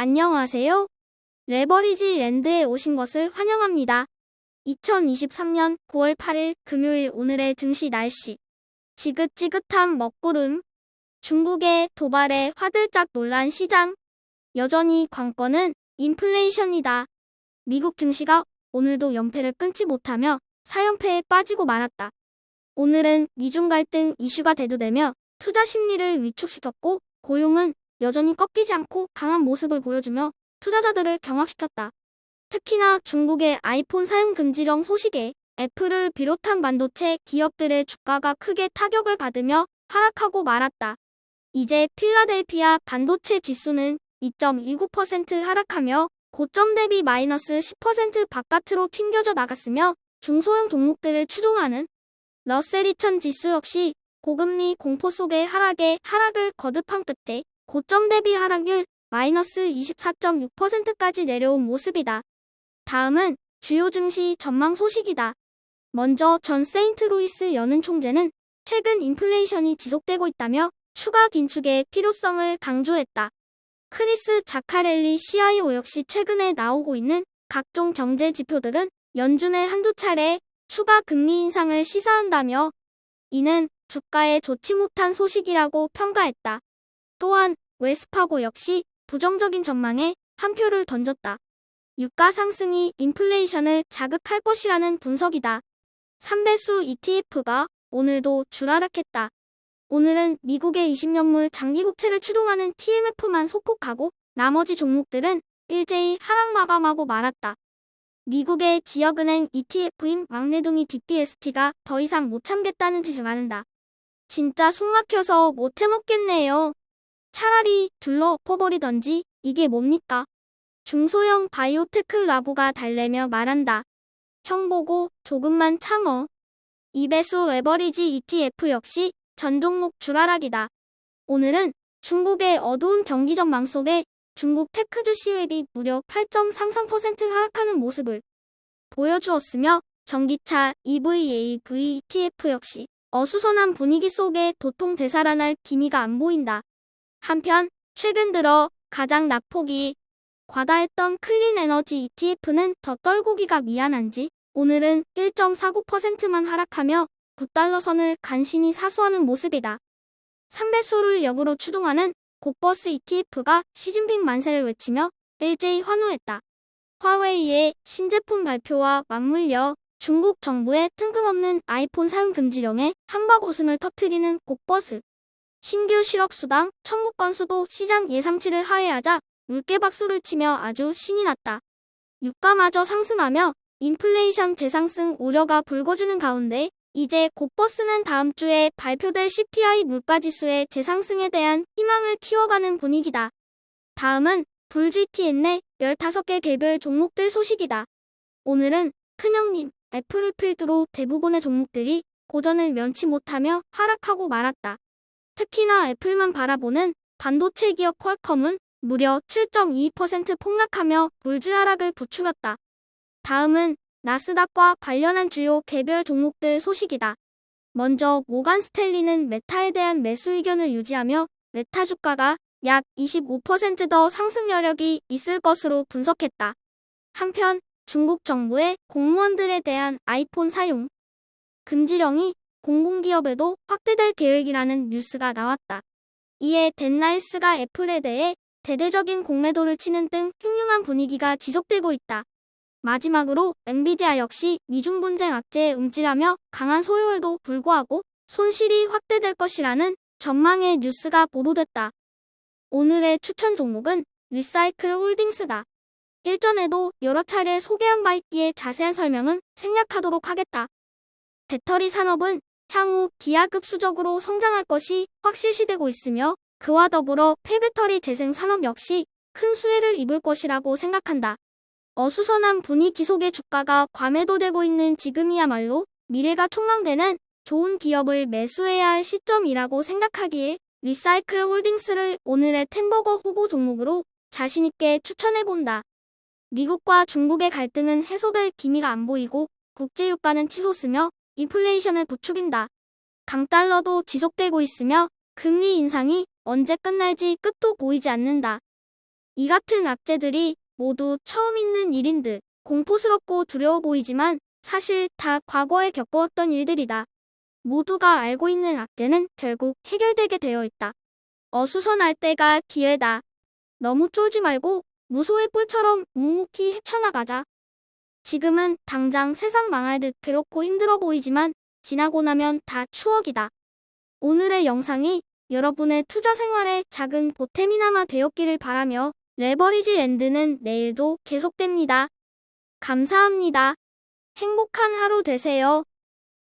안녕하세요. 레버리지 랜드에 오신 것을 환영합니다. 2023년 9월 8일 금요일 오늘의 증시 날씨. 지긋지긋한 먹구름. 중국의 도발에 화들짝 놀란 시장. 여전히 관건은 인플레이션이다. 미국 증시가 오늘도 연패를 끊지 못하며 4연패에 빠지고 말았다. 오늘은 미중 갈등 이슈가 대두되며 투자 심리를 위축시켰고 고용은 여전히 꺾이지 않고 강한 모습을 보여주며 투자자들을 경악시켰다. 특히나 중국의 아이폰 사용 금지령 소식에 애플을 비롯한 반도체 기업들의 주가가 크게 타격을 받으며 하락하고 말았다. 이제 필라델피아 반도체 지수는 2.29% 하락하며 고점 대비 마이너스 10% 바깥으로 튕겨져 나갔으며 중소형 종목들을 추종하는 러셀 2000 지수 역시 고금리 공포 속의 하락을 거듭한 끝에 고점 대비 하락률 마이너스 24.6%까지 내려온 모습이다. 다음은 주요 증시 전망 소식이다. 먼저 전 세인트루이스 연은 총재는 최근 인플레이션이 지속되고 있다며 추가 긴축의 필요성을 강조했다. 크리스 자카렐리 CIO 역시 최근에 나오고 있는 각종 경제 지표들은 연준의 한두 차례 추가 금리 인상을 시사한다며 이는 주가에 좋지 못한 소식이라고 평가했다. 또한 웰스파고 역시 부정적인 전망에 한 표를 던졌다. 유가 상승이 인플레이션을 자극할 것이라는 분석이다. 3배수 ETF가 오늘도 주라락했다. 오늘은 미국의 20년물 장기국채를 추종하는 TMF만 소폭하고 나머지 종목들은 일제히 하락 마감하고 말았다. 미국의 지역은행 ETF인 막내둥이 DBST가 더 이상 못 참겠다는 뜻을 말한다. 진짜 숨 막혀서 못 해먹겠네요. 차라리 둘러 엎어버리던지 이게 뭡니까? 중소형 바이오테크 라보가 달래며 말한다. 형 보고 조금만 참어. 2배수 레버리지 ETF 역시 전 종목 주라락이다. 오늘은 중국의 어두운 경기 전망 속에 중국 테크 주시 웹이 무려 8.33% 하락하는 모습을 보여주었으며 전기차 EVAV ETF 역시 어수선한 분위기 속에 도통 되살아날 기미가 안 보인다. 한편 최근 들어 가장 낙폭이 과다했던 클린 에너지 ETF는 더 떨구기가 미안한지 오늘은 1.49%만 하락하며 9달러 선을 간신히 사수하는 모습이다. 3배수를 역으로 추종하는 고버스 ETF가 시진핑 만세를 외치며 일제히 환호했다. 화웨이의 신제품 발표와 맞물려 중국 정부의 뜬금없는 아이폰 사용 금지령에 한박 웃음을 터뜨리는 고버스. 신규 실업수당 청구 건수도 시장 예상치를 하회하자 물개 박수를 치며 아주 신이 났다. 유가마저 상승하며 인플레이션 재상승 우려가 불거지는 가운데 이제 고버스는 다음 주에 발표될 CPI 물가지수의 재상승에 대한 희망을 키워가는 분위기다. 다음은 불GTN의 15개 개별 종목들 소식이다. 오늘은 큰형님 애플을 필두로 대부분의 종목들이 고전을 면치 못하며 하락하고 말았다. 특히나 애플만 바라보는 반도체 기업 퀄컴은 무려 7.22% 폭락하며 불즈 하락을 부추겼다. 다음은 나스닥과 관련한 주요 개별 종목들 소식이다. 먼저 모간 스탠리는 메타에 대한 매수 의견을 유지하며 메타 주가가 약 25% 더 상승 여력이 있을 것으로 분석했다. 한편 중국 정부의 공무원들에 대한 아이폰 사용 금지령이 공공기업에도 확대될 계획이라는 뉴스가 나왔다. 이에 덴나이스가 애플에 대해 대대적인 공매도를 치는 등 흉흉한 분위기가 지속되고 있다. 마지막으로 엔비디아 역시 미중 분쟁 악재에 움찔하며 강한 소요에도 불구하고 손실이 확대될 것이라는 전망의 뉴스가 보도됐다. 오늘의 추천 종목은 리사이클 홀딩스다. 일전에도 여러 차례 소개한 바 있기에 자세한 설명은 생략하도록 하겠다. 배터리 산업은 향후 기하급수적으로 성장할 것이 확실시되고 있으며 그와 더불어 폐배터리 재생 산업 역시 큰 수혜를 입을 것이라고 생각한다. 어수선한 분위기 속의 주가가 과매도되고 있는 지금이야말로 미래가 촉망되는 좋은 기업을 매수해야 할 시점이라고 생각하기에 리사이클 홀딩스를 오늘의 템버거 후보 종목으로 자신있게 추천해본다. 미국과 중국의 갈등은 해소될 기미가 안 보이고 국제유가는 치솟으며 인플레이션을 부추긴다. 강달러도 지속되고 있으며 금리 인상이 언제 끝날지 끝도 보이지 않는다. 이 같은 악재들이 모두 처음 있는 일인 듯 공포스럽고 두려워 보이지만 사실 다 과거에 겪어왔던 일들이다. 모두가 알고 있는 악재는 결국 해결되게 되어 있다. 어수선할 때가 기회다. 너무 쫄지 말고 무소의 뿔처럼 묵묵히 헤쳐나가자. 지금은 당장 세상 망할 듯 괴롭고 힘들어 보이지만 지나고 나면 다 추억이다. 오늘의 영상이 여러분의 투자 생활에 작은 보탬이나마 되었기를 바라며 레버리지 랜드는 내일도 계속됩니다. 감사합니다. 행복한 하루 되세요.